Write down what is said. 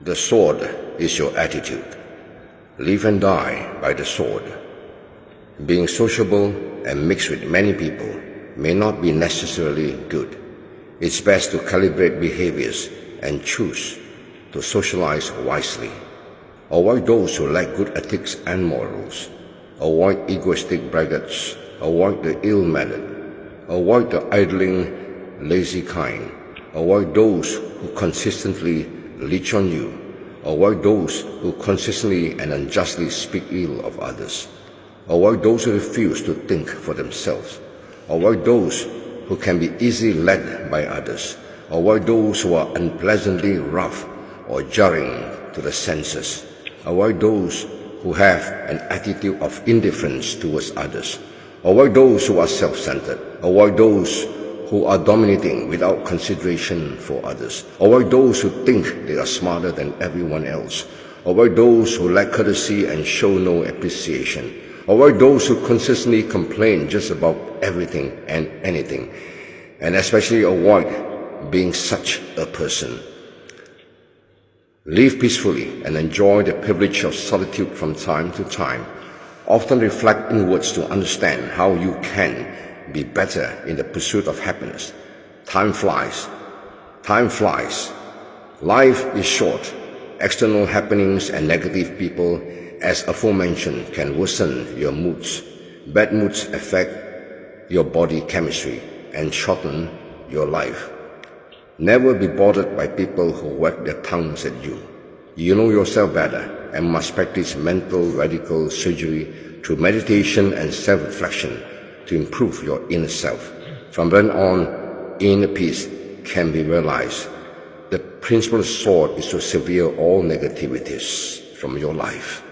The sword is your attitude. Live and die by the sword. Being sociable and mixed with many people may not be necessarily good. It's best to calibrate behaviors and choose to socialize wisely. Avoid those who lack good ethics and morals. Avoid egoistic braggarts. Avoid the ill-mannered. Avoid the idling, lazy kind. Avoid those who consistently leech on you. Avoid those who consistently and unjustly speak ill of others. Avoid those who refuse to think for themselves. Avoid those who can be easily led by others. Avoid those who are unpleasantly rough or jarring to the senses. Avoid those who have an attitude of indifference towards others. Avoid those who are self-centered. Avoid those who are dominating without consideration for others. Avoid those who think they are smarter than everyone else. Avoid those who lack courtesy and show no appreciation. Avoid those who consistently complain just about everything and anything. And especially avoid being such a person. Live peacefully and enjoy the privilege of solitude from time to time. Often reflect inwards to understand how you can be better in the pursuit of happiness. Time flies. Time flies. Life is short. External happenings and negative people, as aforementioned, can worsen your moods. Bad moods affect your body chemistry and shorten your life. Never be bothered by people who wag their tongues at you. You know yourself better and must practice mental radical surgery through meditation and self-reflection to improve your inner self. From then on, inner peace can be realized. The principal sword is to sever all negativities from your life.